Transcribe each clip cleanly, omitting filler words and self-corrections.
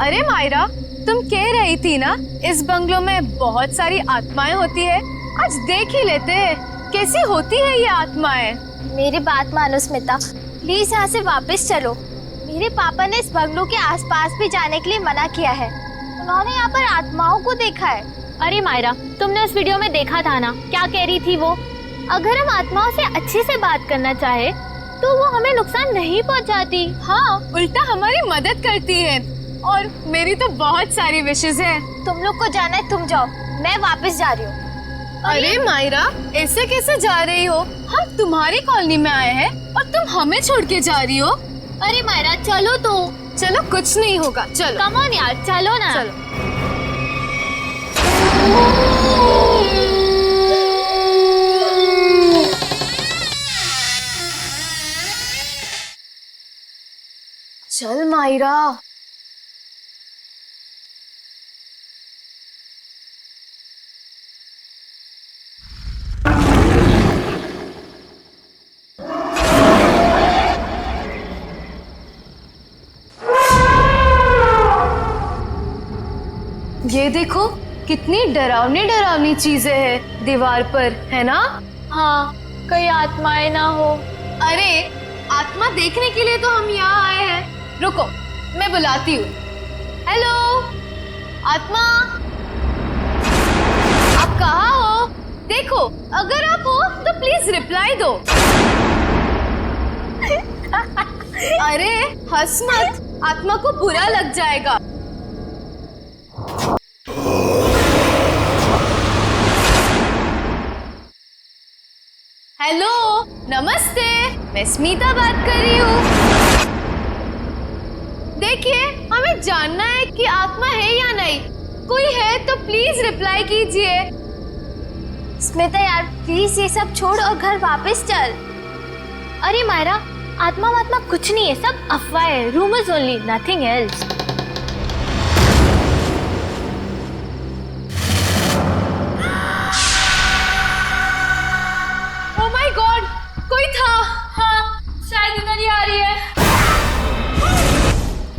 अरे मायरा, तुम कह रही थी ना इस बंगलों में बहुत सारी आत्माएं होती है। आज देख ही लेते हैं कैसी होती है ये आत्माएं। मेरी बात मानो स्मिता, प्लीज यहाँ से वापस चलो। मेरे पापा ने इस बंगलों के आसपास भी जाने के लिए मना किया है। उन्होंने यहाँ पर आत्माओं को देखा है। अरे मायरा, तुमने उस वीडियो में देखा था ना, क्या कह रही थी वो? अगर हम आत्माओं से अच्छे से बात करना चाहे तो वो हमें नुकसान नहीं पहुंचाती। हाँ, उल्टा हमारी मदद करती है। और मेरी तो बहुत सारी विशेष है। तुम लोग को जाना है, तुम जाओ, मैं वापस जा रही हूँ। अरे मायरा, ऐसे कैसे जा रही हो? हम तुम्हारी कॉलोनी में आए हैं और तुम हमें छोड़ के जा रही हो। अरे मायरा चलो तो। चलो, कुछ नहीं होगा, चलो। कम ऑन यार, चलो ना। चलो। चल मायरा। ये देखो कितनी डरावनी डरावनी चीजें हैं दीवार पर, है ना? हाँ, कहीं आत्माएं ना हो। अरे, आत्मा देखने के लिए तो हम यहाँ आए हैं। रुको, मैं बुलाती हूँ। हेलो आत्मा, आप कहाँ हो? देखो, अगर आप हो तो प्लीज रिप्लाई दो। अरे हंस मत, आत्मा को बुरा लग जाएगा। हेलो, नमस्ते, मैं स्मिता बात कर रही हूँ। देखिए, हमें जानना है कि आत्मा है या नहीं। कोई है तो प्लीज रिप्लाई कीजिए। स्मिता यार, प्लीज ये सब छोड़ और घर वापस चल। अरे मायरा, आत्मा वात्मा कुछ नहीं है, सब अफवाह है, rumours only, nothing else. Oh my God, कोई था। हाँ, शायद इधर ही आ रही है।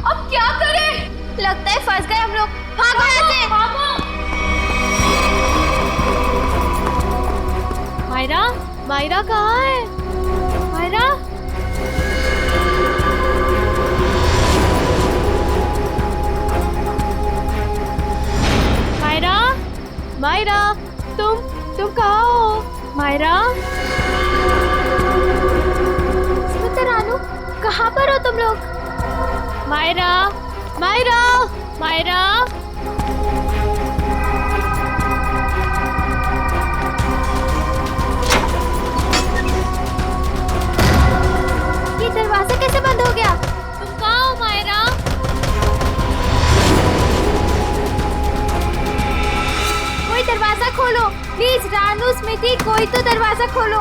अब क्या करें? लगता है फंस गए हम लोग। भागो यहाँ से। मायरा, मायरा कहाँ है? मायरा, मायरा, मायरा, तुम कहाँ हो? मायरा, स्मिता रानू, कहाँ पर हो तुम लोग? मायरा, मायरा, मायरा, ये दरवाजा कैसे बंद हो गया? तुम कहाँ हो मायरा? कोई दरवाजा खोलो प्लीज। रानू, स्मिति, कोई तो दरवाजा खोलो।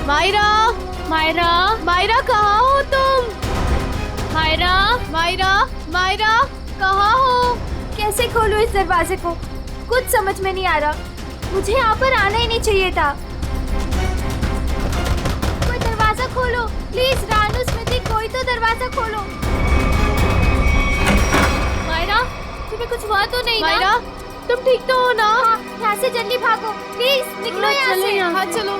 मायरा, मायरा, मायरा कहाँ हो तुम? मायरा, मायरा, मायरा कहाँ हो? कैसे खोलूं इस दरवाजे को? कुछ समझ में नहीं आ रहा। मुझे यहाँ पर आना ही नहीं चाहिए था। कोई दरवाजा खोलो प्लीज। रानू, स्मिति, कोई तो दरवाजा खोलो। मायरा, तुम्हें कुछ हुआ तो नहीं ना? मायरा, तुम ठीक तो हो ना? हाँ, यहाँ से जल्दी भागो प्लीज, निकलो यहाँ से। हाँ चलो।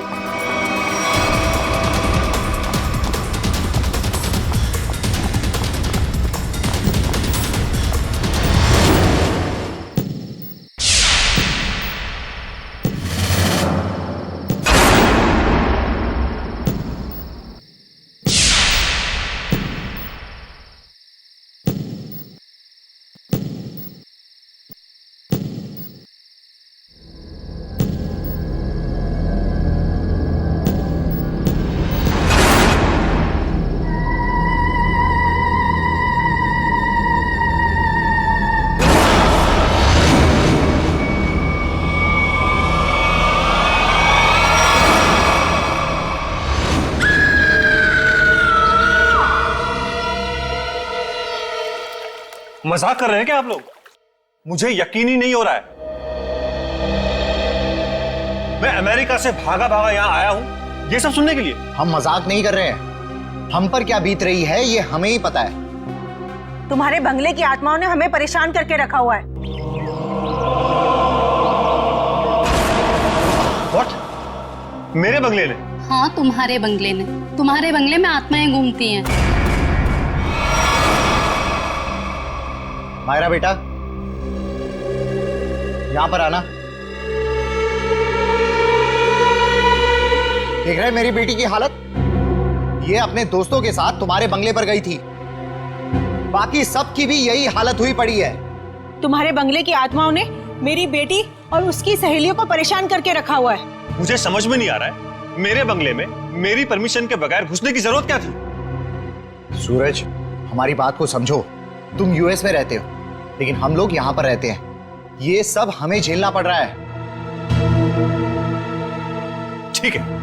मजाक कर रहे हैं क्या आप लोग? मुझे यकीन ही नहीं हो रहा है। मैं अमेरिका से भागा भागा यहां आया हूं ये सब सुनने के लिए। हम मजाक नहीं कर रहे हैं। हम पर क्या बीत रही है ये हमें ही पता है। तुम्हारे बंगले की आत्माओं ने हमें परेशान करके रखा हुआ है। What? मेरे बंगले ने? हाँ, तुम्हारे बंगले ने। तुम्हारे बंगले में आत्माएं घूमती हैं। मायरा बेटा, यहां पर आना। देख रहे हैं मेरी बेटी की हालत? ये अपने दोस्तों के साथ तुम्हारे बंगले पर गई थी। बाकी सबकी भी यही हालत हुई पड़ी है। तुम्हारे बंगले की आत्माओं ने मेरी बेटी और उसकी सहेलियों को परेशान करके रखा हुआ है। मुझे समझ में नहीं आ रहा है, मेरे बंगले में मेरी परमिशन के बगैर घुसने की जरूरत क्या थी? सूरज, हमारी बात को समझो। तुम यूएस में रहते हो, लेकिन हम लोग यहां पर रहते हैं। ये सब हमें झेलना पड़ रहा है। ठीक है,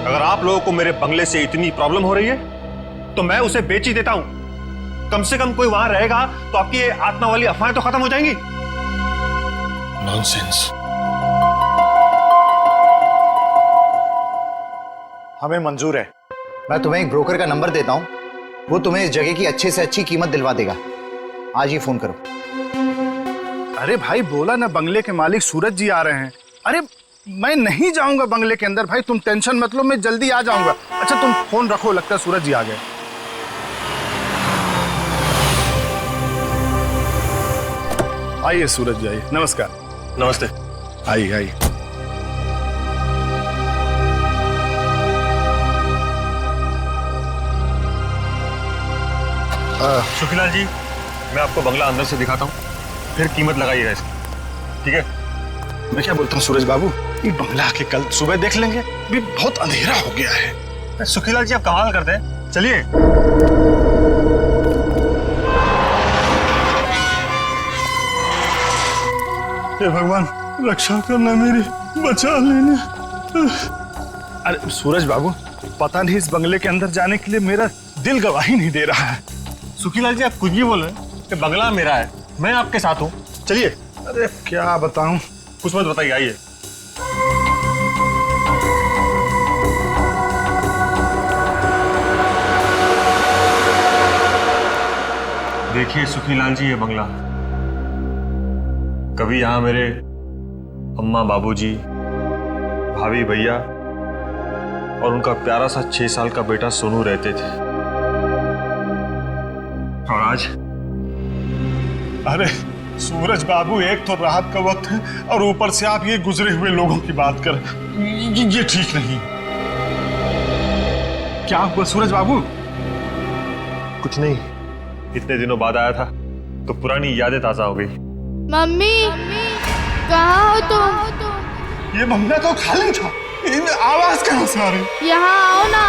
अगर आप लोगों को मेरे बंगले से इतनी प्रॉब्लम हो रही है तो मैं उसे बेच ही देता हूं। कम से कम कोई वहां रहेगा तो आपकी ये आत्मा वाली अफवाहें तो खत्म हो जाएंगी। नॉनसेंस। हमें मंजूर है। मैं तुम्हें एक ब्रोकर का नंबर देता हूं, वो तुम्हें इस जगह की अच्छे से अच्छी कीमत दिलवा देगा। आज ही फोन करो। अरे भाई, बोला ना बंगले के मालिक सूरज जी आ रहे हैं। अरे मैं नहीं जाऊंगा बंगले के अंदर भाई, तुम टेंशन मत लो, मैं जल्दी आ जाऊंगा। अच्छा तुम फोन रखो, लगता है सूरज जी आ गए। आइए सूरज जी, आइए। नमस्कार। नमस्ते। आइए आइए। सुखीलाल जी, मैं आपको बंगला अंदर से दिखाता हूँ, फिर कीमत लगाइएगा इसकी, ठीक है? मैं क्या बोलता हूँ सूरज बाबू, ये बंगला आके कल सुबह देख लेंगे, अभी बहुत अंधेरा हो गया है। सुखीलाल जी, आप कमाल करते हैं, चलिए। हे भगवान, रक्षा करना मेरी, बचा लेना। अरे सूरज बाबू, पता नहीं इस बंगले के अंदर जाने के लिए मेरा दिल गवाही नहीं दे रहा है। सुखीलाल जी, आप कुछ भी बोल रहे हैं कि बंगला मेरा है, मैं आपके साथ हूँ, चलिए। अरे क्या बताऊं, कुछ मत बताइए, आइए। देखिए सुखीलाल जी, ये बंगला, कभी यहां मेरे अम्मा, बाबूजी, भाभी, भैया और उनका प्यारा सा 6 साल का बेटा सोनू रहते थे। और आज? अरे सूरज बाबू, एक तो रात का वक्त है और ऊपर से आप ये गुजरे हुए लोगों की बात कर, ये ठीक नहीं। क्या हुआ सूरज बाबू? कुछ नहीं, इतने दिनों बाद आया था तो पुरानी यादें ताजा हो गई। मम्मी, कहाँ हो तुम? ये बंगला तो खाली था, इन आवाज कहाँ से आ रही? यहाँ आओ ना।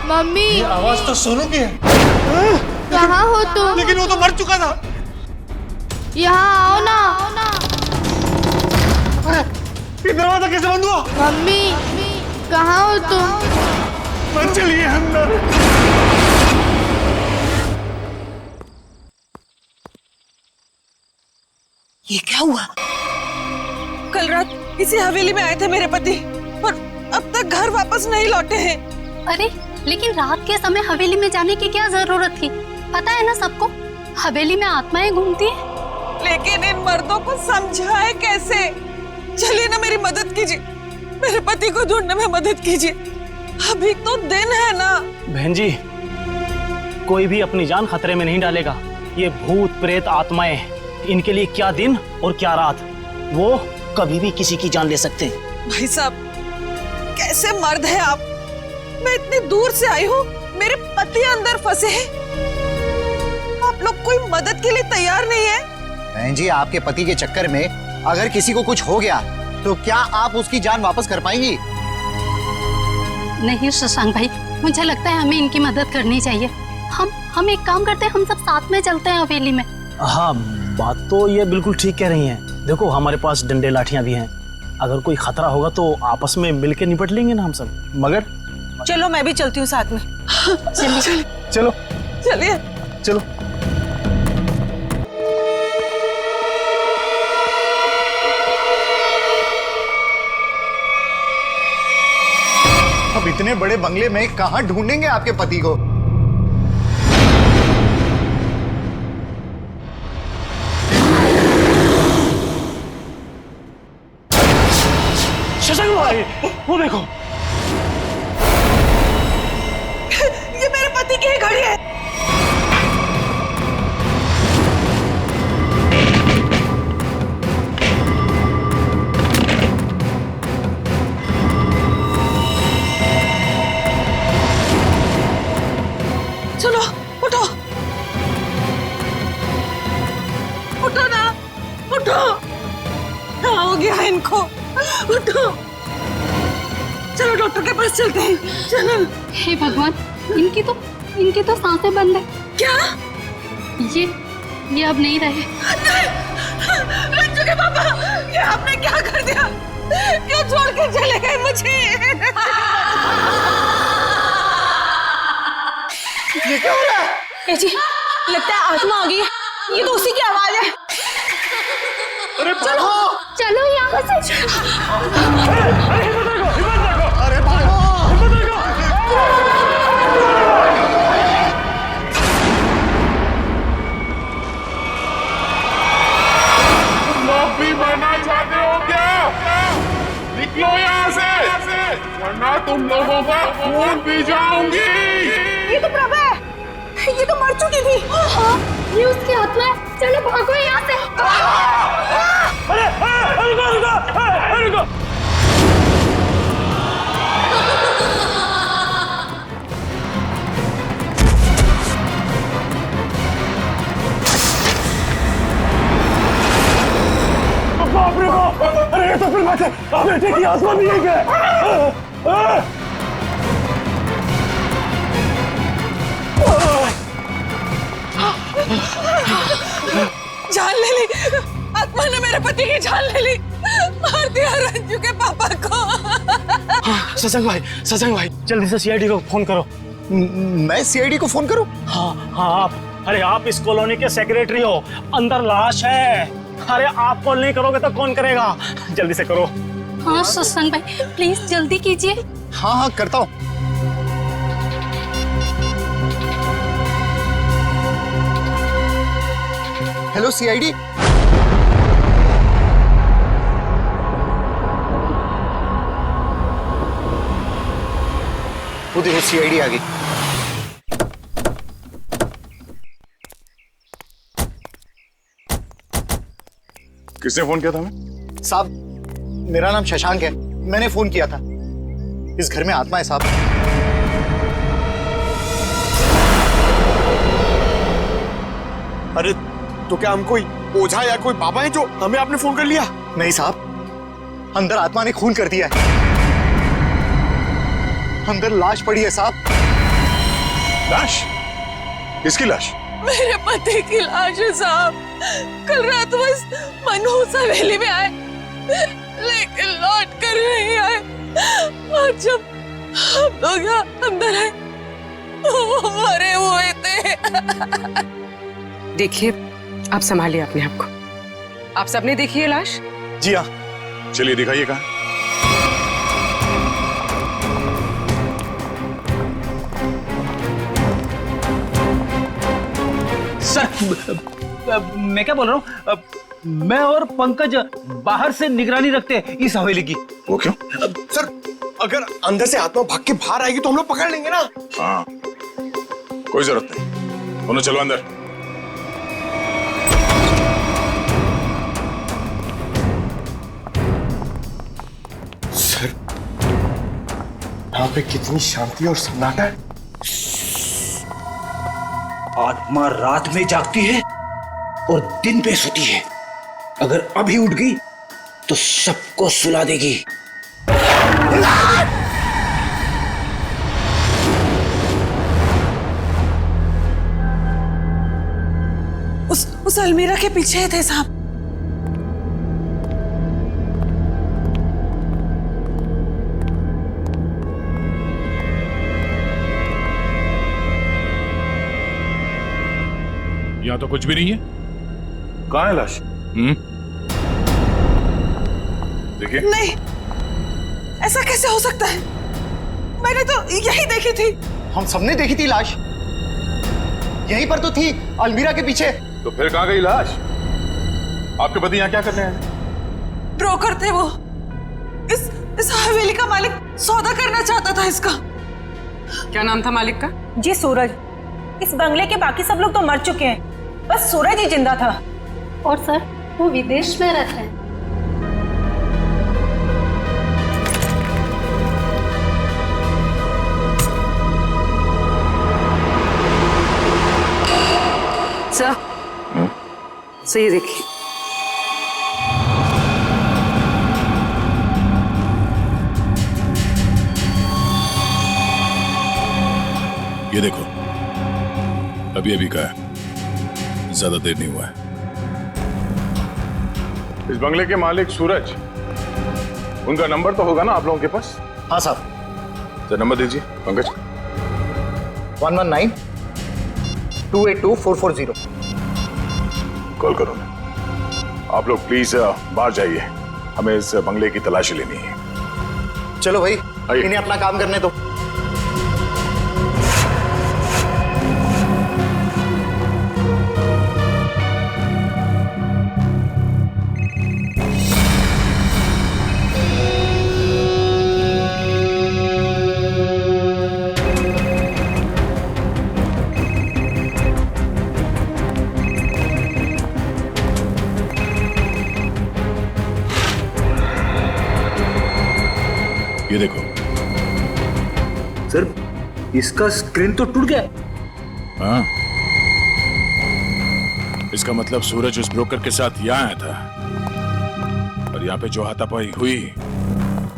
मम्मी, ये आवाज तो सोनू की है। कहाँ हो तुम? लेकिन वो तो मर चुका था। यहाँ आओ ना। ये दरवाजा कैसे बंद हुआ? मम्मी, कहाँ हो तुम? मत चलिए अंदर। ये क्या हुआ? कल रात इसी हवेली में आए थे मेरे पति और अब तक घर वापस नहीं लौटे हैं। अरे लेकिन रात के समय हवेली में जाने की क्या जरूरत थी? पता है ना सबको, हवेली में आत्माएं घूमती हैं। लेकिन इन मर्दों को समझाए कैसे? चलिए ना, मेरी मदद कीजिए, मेरे पति को ढूंढने में मदद कीजिए। अभी तो दिन है ना। बहन जी, कोई भी अपनी जान खतरे में नहीं डालेगा। ये भूत प्रेत आत्माएं, इनके लिए क्या दिन और क्या रात, वो कभी भी किसी की जान ले सकते हैं। भाई साहब, कैसे मर्द है आप? मैं इतनी दूर से आई हूँ, मेरे पति अंदर फंसे हैं, आप लोग कोई मदद के लिए तैयार नहीं है? बहन जी, आपके पति के चक्कर में अगर किसी को कुछ हो गया तो क्या आप उसकी जान वापस कर पाएंगी? नहीं शशांक भाई, मुझे लगता है हमें इनकी मदद करनी चाहिए। हम एक काम करते हैं, हम सब साथ में चलते हैं हवेली में। हाँ, बात तो ये बिल्कुल ठीक कह रही हैं। देखो, हमारे पास डंडे लाठियां भी हैं, अगर कोई खतरा होगा तो आपस में मिलकर निपट लेंगे ना हम सब। मगर चलो, मैं भी चलती हूँ साथ में। चलिए चलो चलिए चलो। अब इतने बड़े बंगले में कहां ढूंढेंगे आपके पति को? शशांक भाई, वो देखो, ये मेरे पति की ही घड़ी है। चलो उठो, उठो ना, उठो। क्या हो गया इनको? उठो, चलो डॉक्टर के पास चलते हैं। चलो। हे भगवान, इनकी तो सांसें बंद है। क्या? ये अब नहीं रहे। रंजू के पापा, ये आपने क्या कर दिया? क्यों छोड़ के चले गए मुझे? ये क्या हो रहा है? जी, लगता है आत्मा आ गई है। ये तो उसी की आवाज है। अरे चलो चलो यहाँ से। अरे भागो! माफी मांगना चाहते हो क्या? निकलो यहाँ से, वरना तुम लोगों का खून पी जाऊंगी। ये तो प्रभा है, ये तो मर चुकी थी। ये उसकी आत्मा है, चलो भागो यहाँ से। रुको। बाप रे बाप, अरे ये तो फिर बात है, बेटे की आत्मा भी है क्या? जान ले ली, आत्मा ने मेरे पति की जान ले ली, मार दिया रंजू के पापा को। शशांक भाई, जल्दी से सीआईडी को फोन करो। मैं सीआईडी को फोन करूं? हाँ, आप इस कॉलोनी के सेक्रेटरी हो, अंदर लाश है। अरे आप कॉल नहीं करोगे तो कौन करेगा? जल्दी से करो। हाँ शशांक भाई, प्लीज जल्दी कीजिए। हाँ करता हूं। Hello CID. वो देखो सीआईडी आ गई। किसने फोन किया था हमें? साहब, मेरा नाम शशांक है, मैंने फोन किया था। इस घर में आत्मा है साहब। अरे तो क्या हम कोई ओझा या कोई बाबा है जो हमें आपने फोन कर लिया? नहीं साहब, अंदर आत्मा ने खून कर दिया है। अंदर लाश पड़ी है साहब। लाश? किसकी लाश? मेरे पति की लाश है साहब। कल रात बस मनहूस हवेली में आए, लेकिन लौट कर नहीं आए। और जब हम लोग यहाँ अंदर आए, वो मरे हुए थे। देखिए, आप संभालिए अपने आप को। आप सबने देखी है लाश? जी हाँ। चलिए दिखाइए कहाँ। सर, मैं क्या बोल रहा हूँ, मैं और पंकज बाहर से निगरानी रखते हैं इस हवेली की। वो क्यों? सर, अगर अंदर से आत्मा भाग के बाहर आएगी तो हम लोग पकड़ लेंगे ना। हाँ, कोई जरूरत नहीं, दोनों चलो अंदर। सर, यहाँ पे कितनी शांति और सन्नाटा है। आत्मा रात में जागती है और दिन पे सोती है। अगर अभी उठ गई तो सबको सुला देगी। उस अलमीरा के पीछे थे साहब। यहाँ तो कुछ भी नहीं है। कहाँ है लाश? देखिए। नहीं, ऐसा कैसे हो सकता है? मैंने तो यही देखी थी। हम सबने देखी थी लाश, यहीं पर तो थी, अलमीरा के पीछे। तो फिर कहाँ गई लाश? आपके पति यहाँ क्या करने आए? ब्रोकर थे वो। इस हवेली का मालिक सौदा करना चाहता था इसका। क्या नाम था मालिक का? जी सूरज। इस बंगले के बाकी सब लोग तो मर चुके हैं, बस सूरज ही जिंदा था। और सर वो विदेश में रहते हैं। सर ये देखिए। ये देखो, अभी अभी का है, ज्यादा देर नहीं हुआ है। इस बंगले के मालिक सूरज, उनका नंबर तो होगा ना आप लोगों के पास? हाँ साहब। तो नंबर दीजिए पंकज। 119-282-440। कॉल करो। आप लोग प्लीज बाहर जाइए, हमें इस बंगले की तलाशी लेनी है। चलो भाई, इन्हें अपना काम करने दो। ये देखो। सर इसका स्क्रीन तो टूट गया। हाँ, इसका मतलब सूरज उस ब्रोकर के साथ यहाँ आया था, और यहाँ पे जो हाथापाई हुई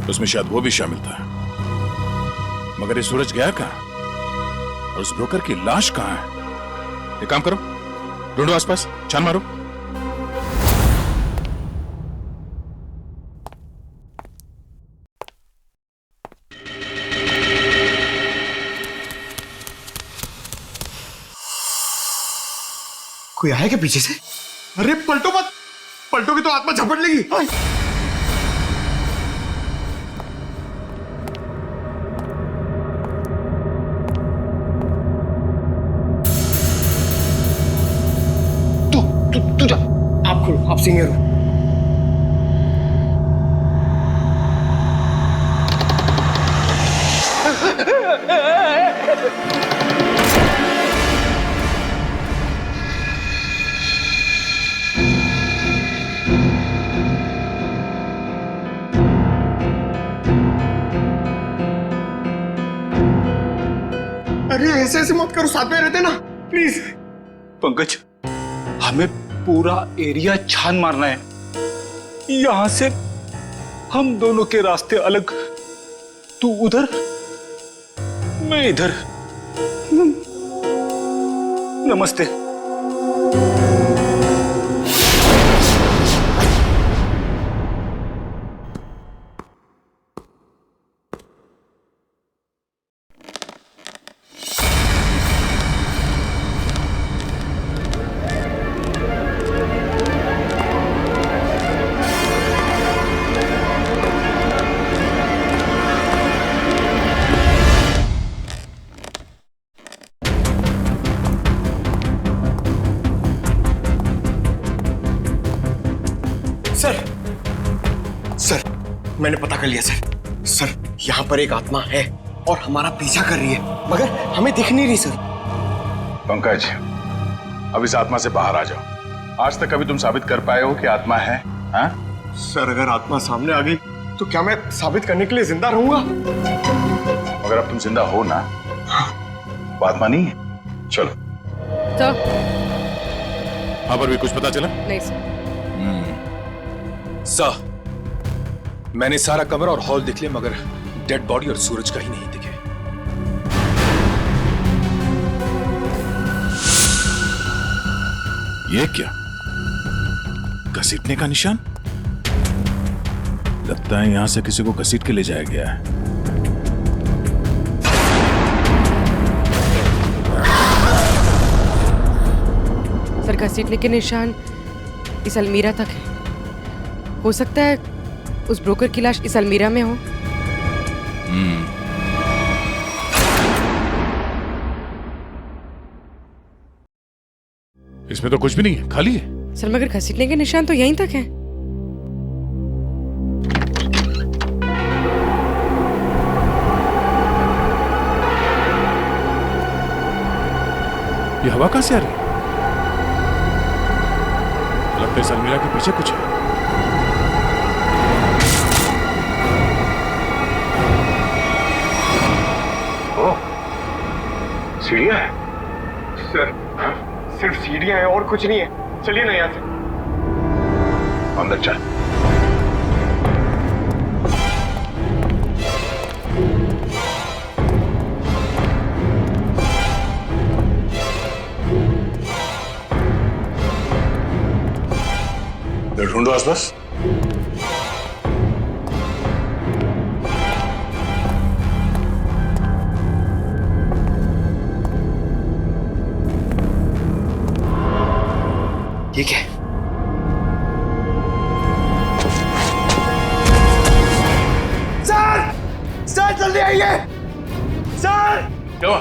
उसमें शायद वो भी शामिल था। मगर ये सूरज गया कहाँ? और उस ब्रोकर की लाश कहाँ है? एक काम करो, ढूंढो आसपास, छान मारो। कोई आया क्या पीछे से? अरे पलटो मत, पलटोगी तो आत्मा झपट लेगी। तू जा, आप खोलो, आप सीनियर हो। अरे ऐसे मत करो, साथ में रहते ना प्लीज। पंकज, हमें पूरा एरिया छान मारना है। यहां से हम दोनों के रास्ते अलग, तू उधर मैं इधर। नमस्ते। सर, मैंने पता कर लिया सर। सर, यहाँ पर एक आत्मा है और हमारा पीछा कर रही है, मगर हमें दिख नहीं रही सर। पंकज, अब इस आत्मा से बाहर आ जाओ। आज तक कभी तुम साबित कर पाए हो कि आत्मा है? हाँ? सर, अगर आत्मा सामने आ गई तो क्या मैं साबित करने के लिए जिंदा रहूंगा? अगर अब तुम जिंदा हो ना, वो आत्मा नहीं है। चलो। तो वहां पर भी कुछ पता चला? नहीं सर। सर, मैंने सारा कमरा और हॉल देख लिया, मगर डेड बॉडी और सूरज का ही नहीं दिखे। ये क्या? घसीटने का निशान? लगता है यहां से किसी को घसीट के ले जाया गया है। सर, घसीटने के निशान इस अलमीरा तक है। हो सकता है उस ब्रोकर की लाश इस अलमीरा में हो। इसमें तो कुछ भी नहीं है, खाली है। सर मगर घसीटने के निशान तो यहीं तक हैं। ये हवा कहां से आ रही है? लगता है सलमीरा के पीछे कुछ है। सीढ़ियां है सर, सिर्फ सीढ़ियां हैं और कुछ नहीं है। चलिए ना यहाँ से। अंदर चल। ढूंढो आसपास। ठीक है। सर, सर जल्दी आइए। सर क्या?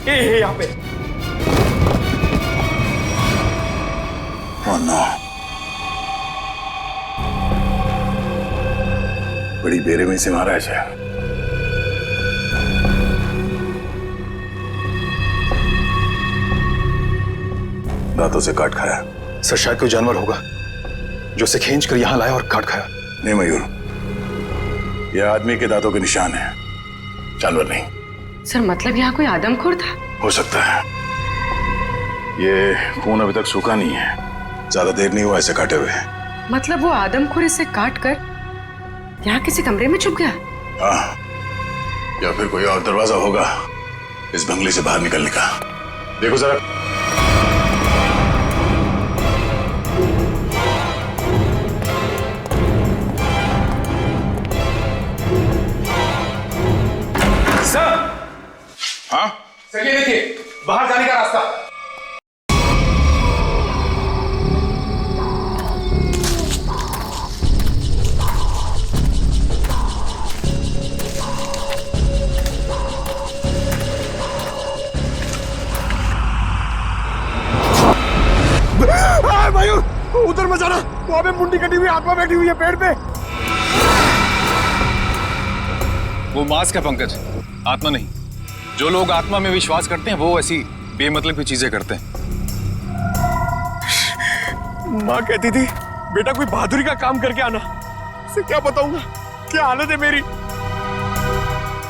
ये यहाँ पे। Oh no. बड़ी बेरहमी से मारा है शायद। दांतों से काट खाया। सर शायद कोई जानवर होगा जो उसे खींच कर यहां लाया और काट खाया। नहीं मयूर, यह आदमी के दांतों के निशान है, जानवर नहीं। सर मतलब यहाँ कोई आदमखोर था? हो सकता है। ये खून अभी तक सूखा नहीं है, ज्यादा देर नहीं हुआ ऐसे काटे हुए। मतलब वो आदमखोर इसे काट कर यहाँ किसी कमरे में छुप गया? हाँ, या फिर कोई और दरवाजा होगा इस बंगले से बाहर निकलने का। देखो जरा। सर, हाँ सर ये देखिए बाहर जाने का रास्ता। मयूर, उधर मत जाना। वहां पे मुंडी कटी हुई आत्मा बैठी हुई है पेड़ पे। वो मास्क है पंकज, आत्मा नहीं। जो लोग आत्मा में विश्वास करते हैं वो ऐसी बेमतलब की चीजें करते हैं। माँ कहती थी बेटा कोई बहादुरी का काम करके आना। उसे क्या बताऊंगा क्या हालत है मेरी।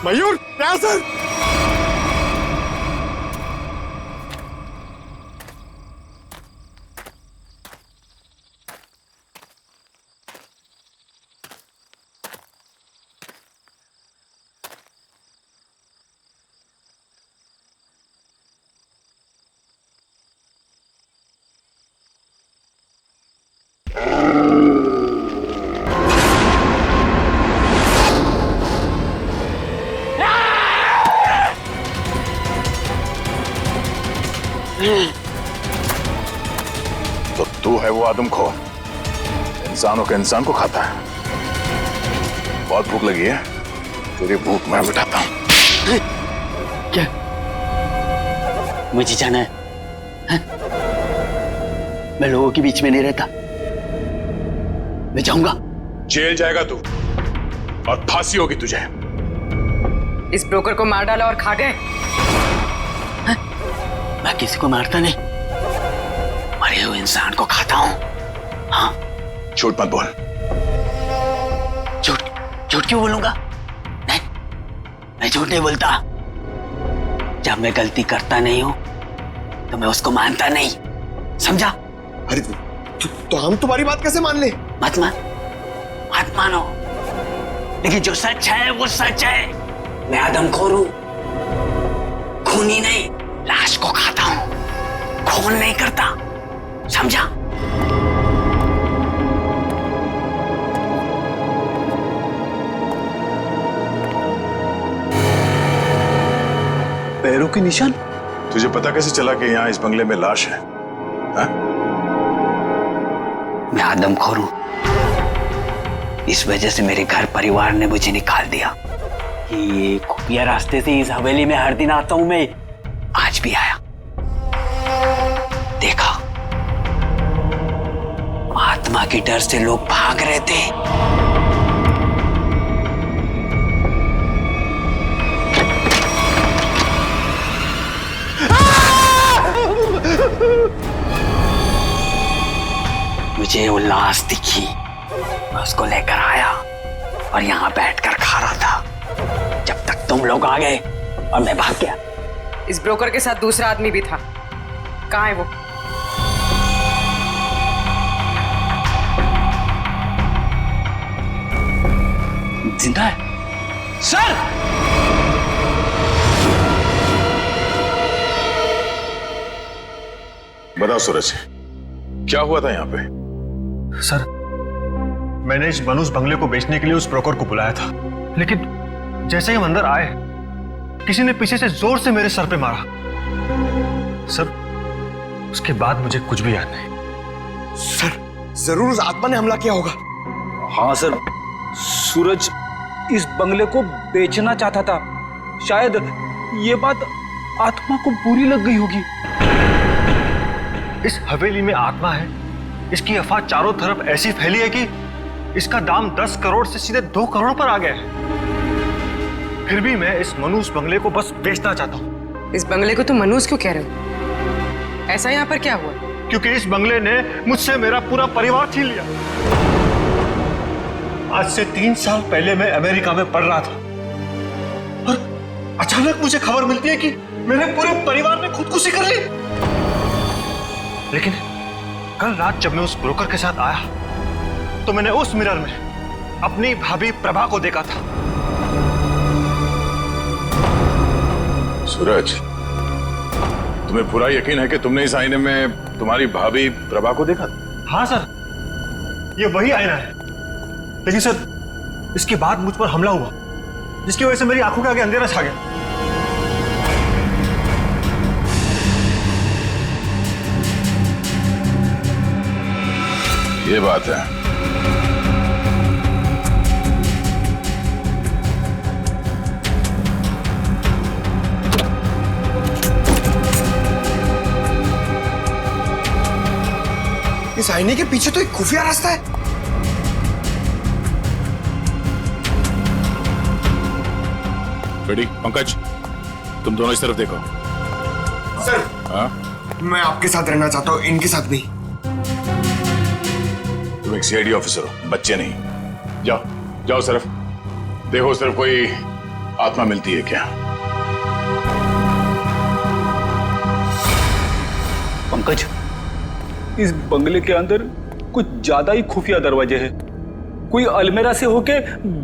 मयूर क्या सर? तो तू है वो आदमखोर, इंसानों के इंसान को खाता है। बहुत भूख लगी है, तेरी भूख मैं मिटाता हूं। क्या मुझे जाना है? हाँ? मैं लोगों के बीच में नहीं रहता, मैं जाऊंगा। जेल जाएगा तू और फांसी होगी तुझे। इस ब्रोकर को मार डाला और खा गए। हाँ? मैं किसी को मारता नहीं, मरे हुए इंसान को खाता हूं। हाँ? झूठ मत बोल। झूठ क्यों बोलूंगा? नहीं, मैं झूठ नहीं बोलता। जब मैं गलती करता नहीं हूं तो मैं उसको मानता नहीं, समझा? अरे तो हम तुम्हारी बात कैसे मान ले? मत मानो, लेकिन जो सच है वो सच है। मैं आदमखोर हूं, खूनी नहीं, लाश को खाता हूं, खून नहीं करता, समझा? पैरों के निशान? तुझे पता कैसे चला कि यहाँ इस बंगले में लाश है? हा? मैं आदमखोर हूं, इस वजह से मेरे घर परिवार ने मुझे निकाल दिया। ये खुफिया रास्ते से इस हवेली में हर दिन आता हूं मैं, आज भी आया। देखा के डर से लोग भाग रहे थे। मुझे वो लाश दिखी, मैं उसको लेकर आया और यहाँ बैठकर खा रहा था जब तक तुम लोग आ गए और मैं भाग गया। इस ब्रोकर के साथ दूसरा आदमी भी था, कहाँ है वो? जिंदा है सर। बताओ सूरज, क्या हुआ था यहाँ पे? सर, मैंने इस मनुष्य बंगले को बेचने के लिए उस ब्रोकर को बुलाया था, लेकिन जैसे ही हम अंदर आए किसी ने पीछे से जोर से मेरे सर पे मारा। सर, उसके बाद मुझे कुछ भी याद नहीं। सर, जरूर उस आत्मा ने हमला किया होगा। हाँ सर, सूरज इस बंगले को बेचना चाहता था। शायद ये बात आत्मा को बुरी लग गई होगी। इस हवेली में आत्मा है, इसकी अफवाह चारों तरफ ऐसी फैली है कि इसका दाम 10 करोड़ से सीधे 2 करोड़ पर आ गया है। फिर भी मैं इस मनुष्य बंगले को बस बेचना चाहता हूँ। इस बंगले को तुम मनुष्य क्यों कह रहे हो? ऐसा यहाँ पर क्या हुआ? क्योंकि इस बंगले ने मुझसे मेरा पूरा परिवार छीन लिया। आज से 3 साल पहले मैं अमेरिका में पढ़ रहा था और अचानक मुझे खबर मिलती है कि मेरे पूरे परिवार ने खुदकुशी कर ली। लेकिन कल रात जब मैं उस ब्रोकर के साथ आया तो मैंने उस मिरर में अपनी भाभी प्रभा को देखा था। सूरज, तुम्हें पूरा यकीन है कि तुमने इस आईने में तुम्हारी भाभी प्रभा को देखा? हाँ सर, ये वही आईना है। लेकिन सर, इसके बाद मुझ पर हमला हुआ जिसकी वजह से मेरी आंखों के आगे अंधेरा छा गया। ये बात है। इस आईने के पीछे तो एक खुफिया रास्ता है। बेटी, पंकज, तुम दोनों इस तरफ देखो। सर, हाँ? मैं आपके साथ रहना चाहता हूँ, इनके साथ नहीं। तुम एक सीआईडी ऑफिसर हो, बच्चे नहीं। जाओ जाओ, सिर्फ देखो सिर्फ कोई आत्मा मिलती है क्या। पंकज, इस बंगले के अंदर कुछ ज्यादा ही खुफिया दरवाजे हैं। कोई अलमेरा से होके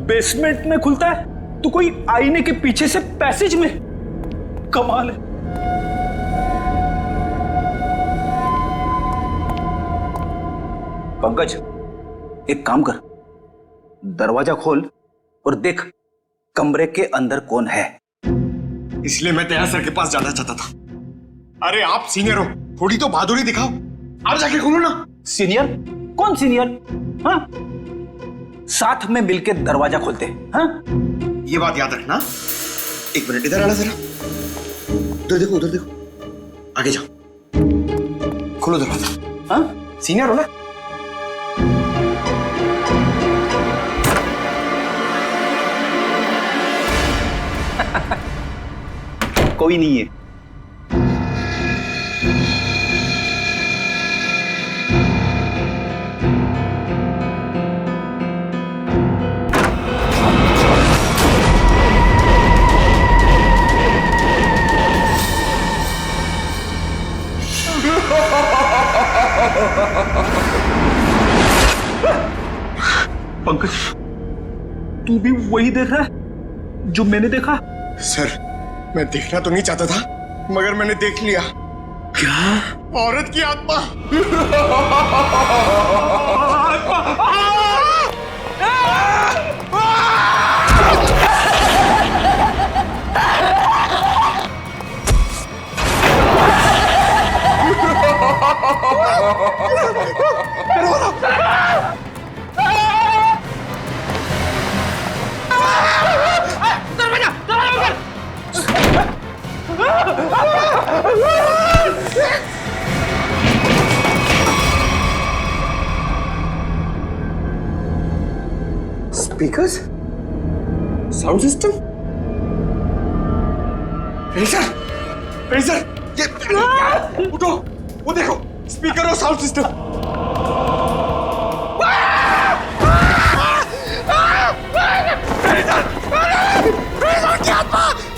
बेसमेंट में खुलता है तो कोई आईने के पीछे से पैसेज में। कमाल है। पंकज, एक काम कर, दरवाजा खोल और देख कमरे के अंदर कौन है। इसलिए मैं तैयार सर के पास जाना चाहता था। अरे आप सीनियर हो, थोड़ी तो बहादुरी दिखाओ। आप जाके खोलो ना। सीनियर? कौन सीनियर? हाँ, साथ में मिलके दरवाजा खोलते हैं। हाँ, ये बात याद रखना। एक मिनट इधर आना जरा। उधर देखो, उधर देखो, आगे जाओ, खोलो दरवाजा। हाँ, सीनियर हो ना। कोई नहीं है। पंकज, तू भी वही देख रहा है जो मैंने देखा? सर, मैं देखना तो नहीं चाहता था, मगर मैंने देख लिया। क्या? औरत की आत्मा। स्पीकर्स, साउंड सिस्टम, फ्रीजर, ये उठो, वो देखो स्पीकर और साउंड सिस्टम।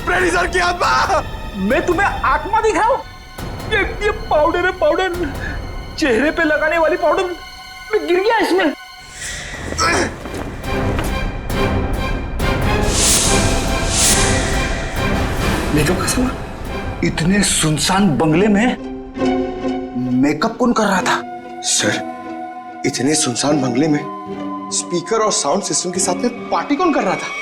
फ्रेडिसर की आत्मा, मैं तुम्हें आत्मा दिख रहा हूं? ये पाउडर है, पाउडर, चेहरे पे लगाने वाली पाउडर, मैं गिर गया इसमें। मेकअप का सामान इतने सुनसान बंगले में मेकअप कौन कर रहा था? सर, इतने सुनसान बंगले में स्पीकर और साउंड सिस्टम के साथ में पार्टी कौन कर रहा था?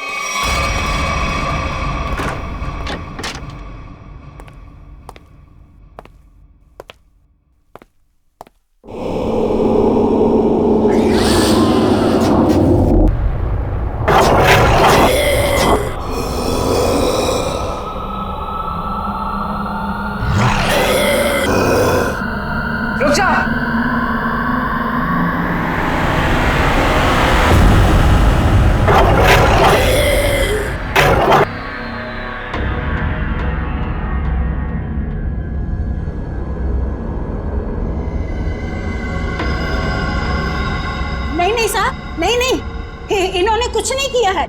इन्होंने कुछ नहीं किया है,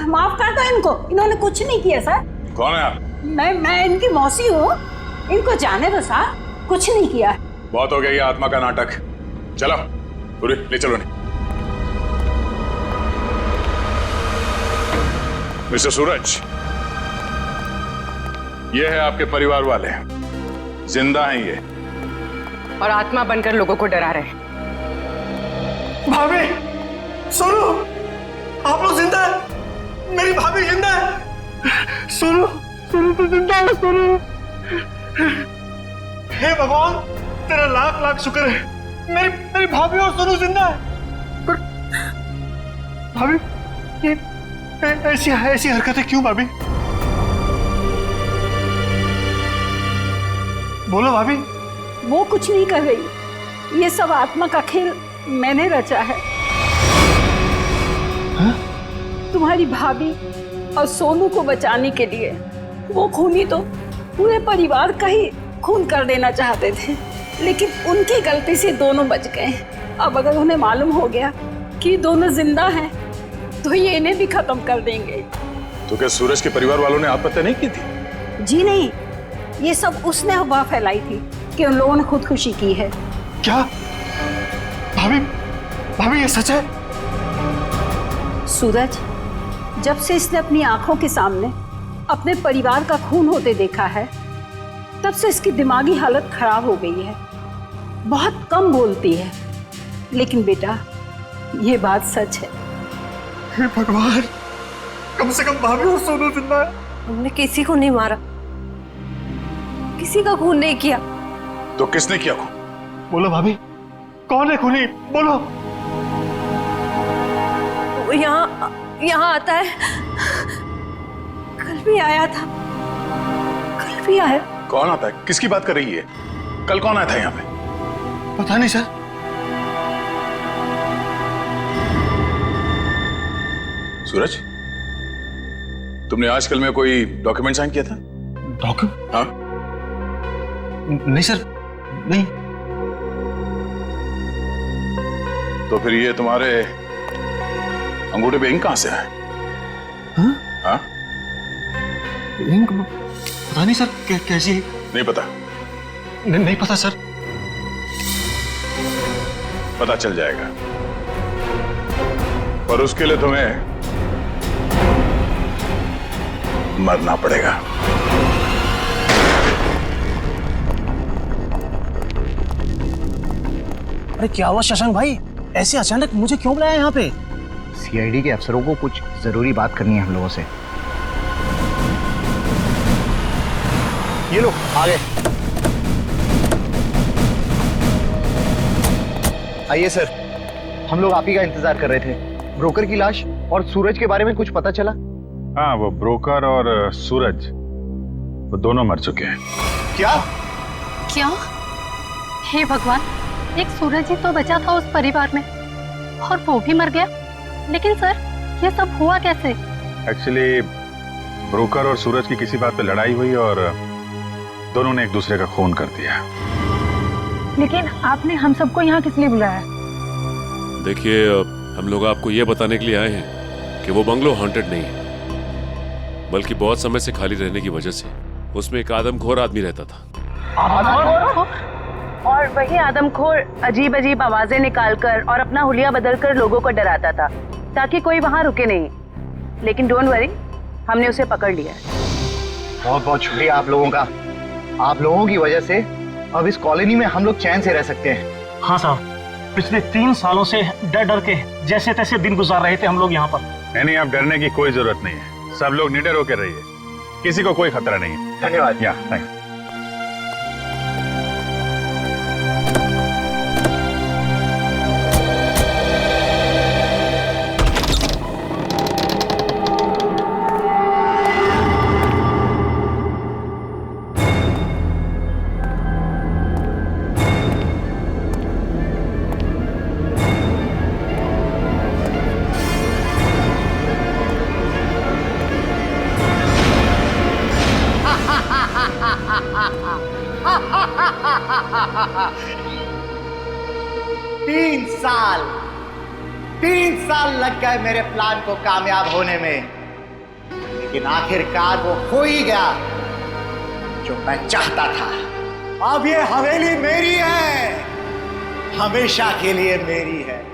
माफ कर दो इनको, इन्होंने कुछ नहीं किया सर। कौन है आप? मैं इनकी मौसी हूँ, इनको जाने दो सर, कुछ नहीं किया है। बहुत हो गया ये आत्मा का नाटक, चलो पूरी ले चलो। नहीं मिस्टर सूरज, ये है आपके परिवार वाले, जिंदा हैं ये, और आत्मा बनकर लोगों को डरा रहे हैं। भाभी सुनो, आप लोग जिंदा है, मेरी भाभी जिंदा है। सुनो सुनो तो जिंदा है, सुनो। हे भगवान, तेरा लाख लाख शुक्र है, मेरी भाभी और सुनो जिंदा है। पर भाभी ये ऐसी हरकतें क्यों भाभी? बोलो भाभी। वो कुछ नहीं कर रही, ये सब आत्मा का खेल मैंने रचा है। हा? तुम्हारी भाभी और सोनू को बचाने के लिए वो खूनी तो पूरे परिवार का ही खून कर देना चाहते थे, लेकिन उनकी गलती से दोनों बच गए। अब अगर उन्हें मालूम हो गया कि दोनों जिंदा हैं, तो ये इन्हें भी खत्म कर देंगे। तो क्या सूरज के परिवार वालों ने आत्महत्या नहीं की थी? जी नहीं, ये सब उसने अफवाह फैलाई थी कि उन लोगों ने खुदकुशी की है। क्या भाभी ये सच है? सूरज, जब से इसने अपनी आंखों के सामने अपने परिवार का खून होते देखा है, तब से इसकी दिमागी हालत खराब हो गई है, बहुत कम बोलती है। लेकिन बेटा, ये बात सच है। हे भगवान, कम से कम भाभी और सोनू जिंदा है। हमने किसी को नहीं मारा, किसी का खून नहीं किया। तो किसने किया खून? बोलो भाभी, कौन है खूनी? बोलो। वो यहाँ आता है, कल भी आया था, कल भी आया। कौन आता है? किसकी बात कर रही है? कल कौन आया था यहाँ पे? पता नहीं सर। सूरज, तुमने आजकल में कोई डॉक्यूमेंट साइन किया था? डॉक्यूमेंट? हाँ? नहीं सर, नहीं। तो फिर ये तुम्हारे अंगूठे पे इंक कहां से है? हाँ? इंक पता नहीं सर, कैसी? नहीं पता? नहीं पता सर। पता चल जाएगा, पर उसके लिए तुम्हें मरना पड़ेगा। अरे क्या हुआ शशांक भाई, ऐसे अचानक मुझे क्यों बुलाया यहाँ पे? सीआईडी के अफसरों को कुछ जरूरी बात करनी है हम लोगों से। ये लो, आ गए। आइए सर, हम लोग आप ही का इंतजार कर रहे थे। ब्रोकर की लाश और सूरज के बारे में कुछ पता चला? हाँ, वो ब्रोकर और सूरज वो दोनों मर चुके हैं। क्या? हे भगवान, एक सूरज ही तो बचा था उस परिवार में, और वो भी मर गया। लेकिन सर, ये सब हुआ कैसे? एक्चुअली ब्रोकर और सूरज की किसी बात पे लड़ाई हुई और दोनों ने एक दूसरे का खून कर दिया। लेकिन आपने हम सबको यहाँ किस लिए बुलाया? देखिए, हम लोग आपको ये बताने के लिए आए हैं कि वो बंगलो हॉन्टेड नहीं है, बल्कि बहुत समय से खाली रहने की वजह से उसमें एक आदमखोर आदमी रहता था। और वही आदमखोर अजीब अजीब आवाजें निकालकर और अपना हुलिया बदलकर लोगों को डराता था ताकि कोई वहां रुके नहीं। लेकिन डोंट वरी, हमने उसे पकड़ लिया है। बहुत बहुत शुक्रिया आप लोगों का। आप लोगों की वजह से अब इस कॉलोनी में हम लोग चैन से रह सकते हैं। हाँ साहब, पिछले 3 सालों से डर डर के जैसे तैसे दिन गुजार रहे थे हम लोग यहाँ पर। नहीं, आप डरने की कोई जरूरत नहीं है। सब लोग निडर होकर रहिए, किसी को कोई खतरा नहीं है। धन्यवाद। थैंक। तीन साल लग गए मेरे प्लान को कामयाब होने में, लेकिन आखिरकार वो हो ही गया जो मैं चाहता था। अब ये हवेली मेरी है, हमेशा के लिए मेरी है।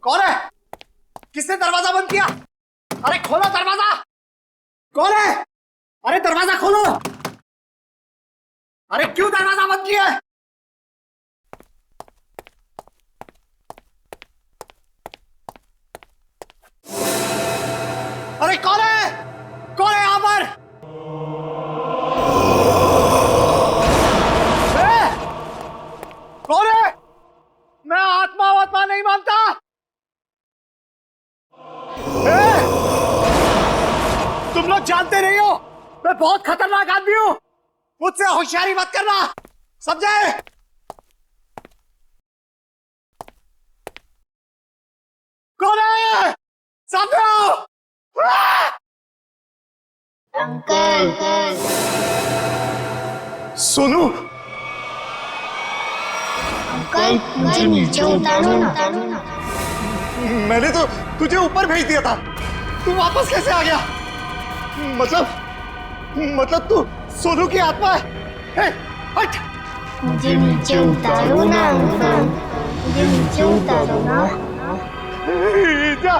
कौन है? किसने दरवाजा बंद किया? अरे खोलो दरवाजा! कौन है? अरे दरवाजा खोलो! अरे क्यों दरवाजा बंद किया है? अरे कौन है? कौन है यहां पर? कौन है? मैं आत्मा नहीं मानता। तुम लोग जानते नहीं हो मैं बहुत खतरनाक आदमी हूं, मुझसे होशियारी मत करना, समझे? कौन है? सामने आओ। अंकल। सोनू, अंकल मुझे नीचे उतारो ना। मैंने तो तुझे ऊपर भेज दिया था, तू वापस कैसे आ गया? मतलब तू सोनू की आत्मा है? हट! मुझे नीचे उतारो ना अंकल, मुझे नीचे उतारो ना। जा।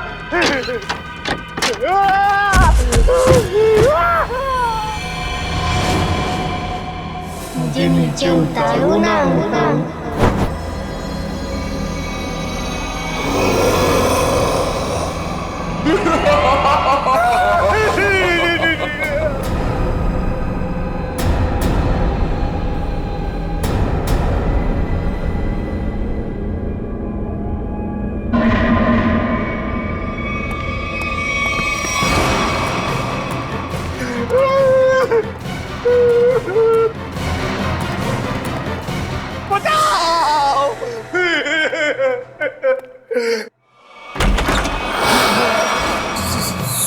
मुझे नीचे उतारो ना अंकल।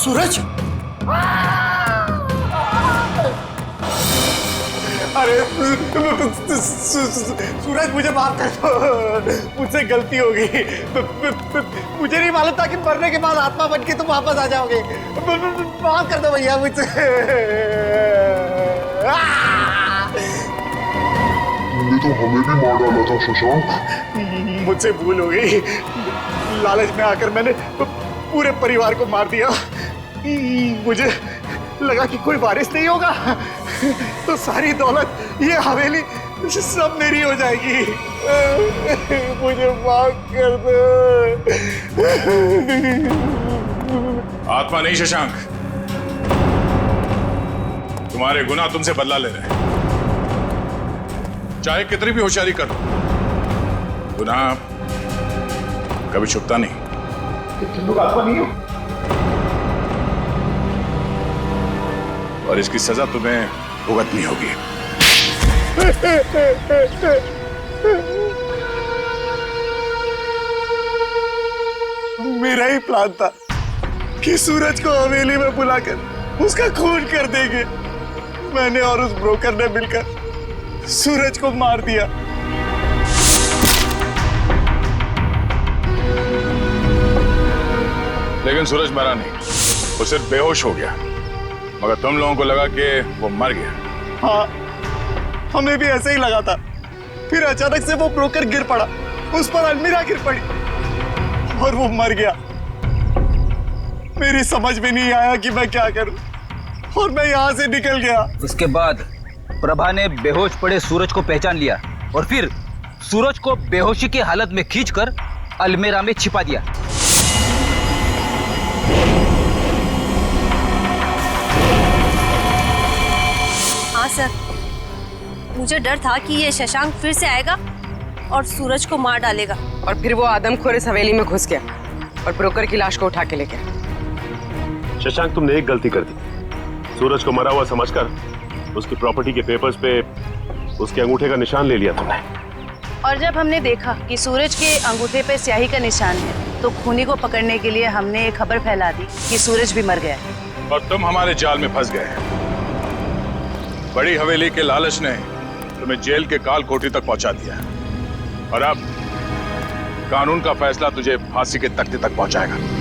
सूरज? अरे सूरज, मुझे माफ कर दो, मुझसे गलती हो गई। मुझे नहीं मालूम था कि मरने के बाद आत्मा बन के तुम वापस आ जाओगे। माफ कर दो भैया मुझसे। तुमने तो हमें भी मार डाला था शशांक। मुझसे भूल हो गई, लालच में आकर मैंने पूरे परिवार को मार दिया। मुझे लगा कि कोई वारिस नहीं होगा तो सारी दौलत, ये हवेली सब मेरी हो जाएगी। मुझे माफ कर दो। आत्मा नहीं शशांक, तुम्हारे गुनाह तुमसे बदला ले रहे हैं। चाहे कितनी भी होशियारी कर लो, गुनाह कभी छुपता नहीं। तुम लोग आत्मा नहीं हो? और इसकी सजा तुम्हें भुगतनी होगी। मेरा ही प्लान था कि सूरज को हवेली में बुलाकर उसका खून कर देंगे। मैंने और उस ब्रोकर ने मिलकर सूरज को मार दिया। लेकिन सूरज मरा नहीं, वो सिर्फ बेहोश हो गया, मगर तुम लोगों को लगा कि वो मर गया। हाँ, हमें भी ऐसे ही लगा था। फिर अचानक से वो ब्रोकर गिर पड़ा, उस पर अलमीरा गिर पड़ी और वो मर गया। मेरी समझ में नहीं आया कि मैं क्या करूं और मैं यहाँ से निकल गया। उसके बाद प्रभा ने बेहोश पड़े सूरज को पहचान लिया और फिर सूरज को बेहोशी की हालत में खींचकर अलमीरा में छिपा दिया। हाँ सर, मुझे डर था कि ये शशांक फिर से आएगा और सूरज को मार डालेगा। और फिर वो आदमखोर इस हवेली में घुस गया और ब्रोकर की लाश को उठा के ले गया। शशांक, तुमने एक गलती कर दी। सूरज को मरा हुआ समझकर उसकी प्रॉपर्टी के पेपर्स पे उसके अंगूठे का निशान ले लिया तुमने। और जब हमने देखा कि सूरज के अंगूठे पे स्याही का निशान है, तो खूनी को पकड़ने के लिए हमने एक खबर फैला दी कि सूरज भी मर गया है। और तुम हमारे जाल में फंस गए। बड़ी हवेली के लालच ने तुम्हें जेल के काल कोठरी तक पहुंचा दिया और अब कानून का फैसला तुझे फांसी के तख्ते तक पहुंचाएगा।